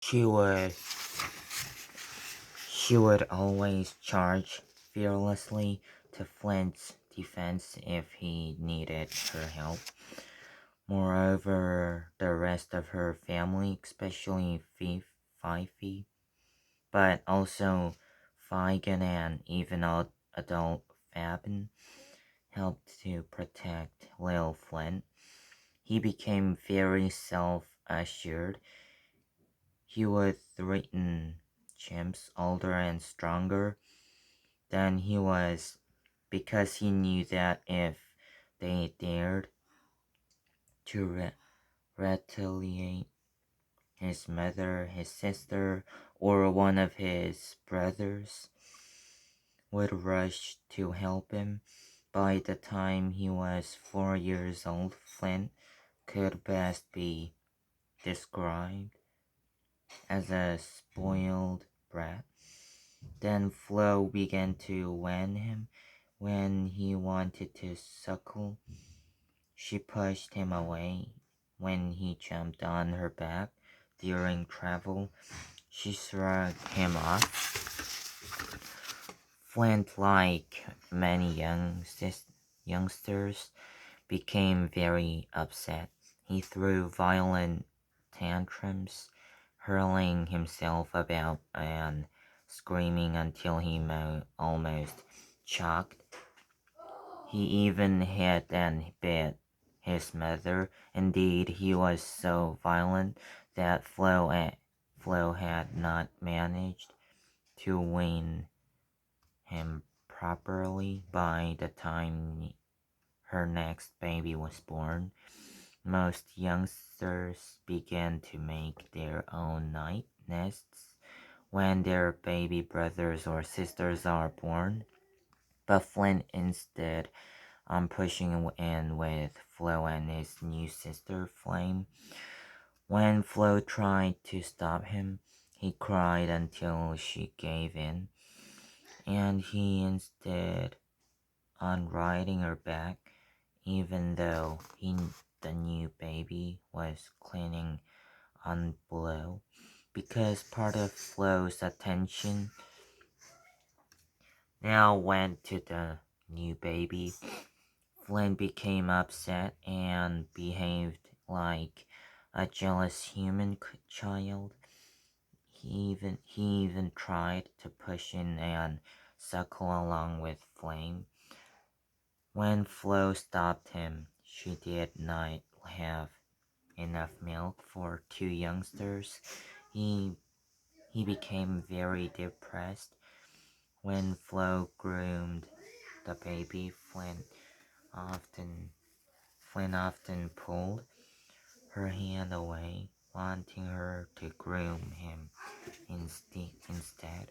She would she would always charge fearlessly to Flint's defense if he needed her help. Moreover, the rest of her family, especially Fifi, but also Feigen and even adult Fabin, helped to protect Lil Flint. He became very self-assured. He would threaten chimps older and stronger than he was because he knew that if they dared to retaliate, his mother, his sister, or one of his brothers would rush to help him. By the time he was 4 years old, Flint could best be described as a spoiled brat. Then Flo began to wan him when he wanted to suckle. She pushed him away when he jumped on her back during travel. She shrugged him off. Flint, like many youngsters, became very upset. He threw violent tantrums, hurling himself about and screaming until he almost choked. He even hit and bit his mother. Indeed, he was so violent that Flo had not managed to wean him properly by the time her next baby was born. Most youngsters begin to make their own night nests when their baby brothers or sisters are born, but Flint instead pushing in with Flo and his new sister Flame. When Flo tried to stop him, he cried until she gave in, and he insisted on riding her back, even though the new baby was clinging on below. Because part of Flo's attention now went to the new baby, Flynn became upset and behaved like a jealous human child. He even tried to push in and suckle along with Flame. When Flo stopped him, she did not have enough milk for two youngsters. He he became very depressed. When Flo groomed the baby, often Flynn often pulled her hand away, wanting her to groom him instead.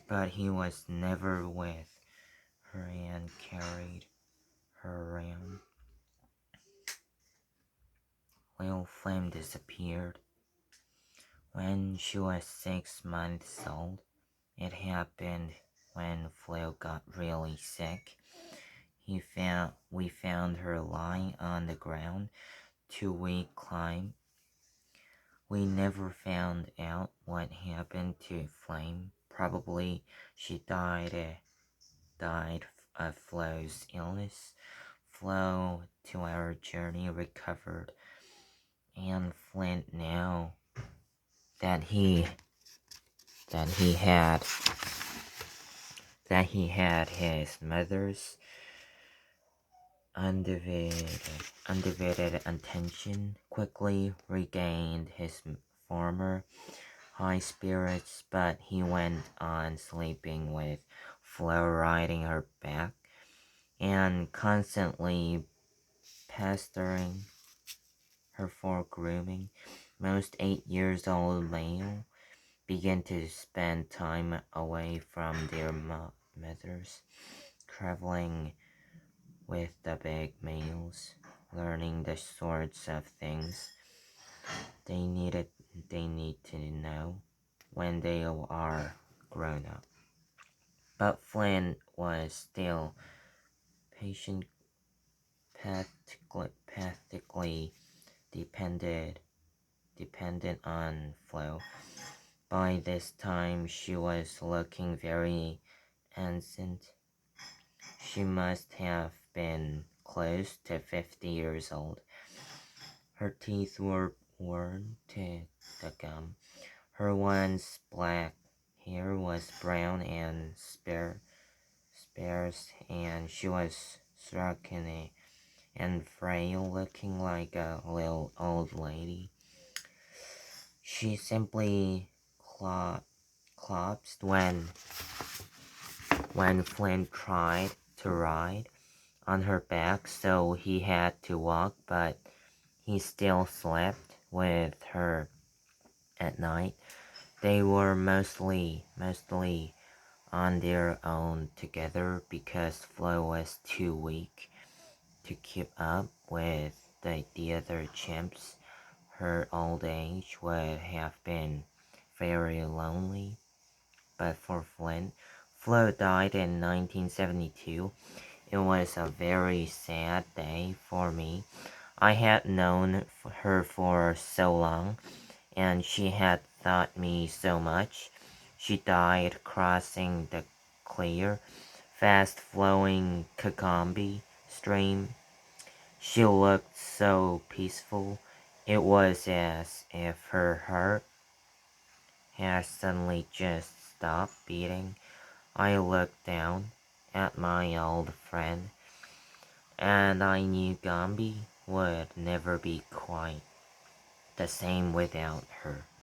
But he was never with her and carried her around. Little Flame disappeared when she was 6 months old. It happened when Flo got really sick. We found her lying on the ground, too weak climb. We never found out what happened to Flame. Probably she died of Flo's illness. Flo, to our journey, recovered, and Flint, now that he that he had that he had his mother's undivided undivided attention, quickly regained his former high spirits, but he went on sleeping with Flo riding her back and constantly pestering her for grooming. Most 8 years old male begin to spend time away from their mothers, traveling with the big males, learning the sorts of things they needed they need to know when they are grown up. But Flynn was still patient, pathetically dependent dependent on Flo. By this time, she was looking very ancient. She must have been close to 50 years old. Her teeth were worn to the gum. Her once black hair was brown and sparse, and she was shrunken and frail, looking like a little old lady. She simply collapsed when Flint tried to ride on her back, so he had to walk, but he still slept with her at night. They were mostly on their own together because Flo was too weak to keep up with the other chimps. Her old age would have been very lonely, but for Flint, Flo died in 1972. It was a very sad day for me. I had known her for so long, and she had taught me so much. She died crossing the clear, fast-flowing Kagambi stream. She looked so peaceful. It was as if her heart had suddenly just stopped beating. I looked down at my old friend, and I knew Gambi would never be quite the same without her.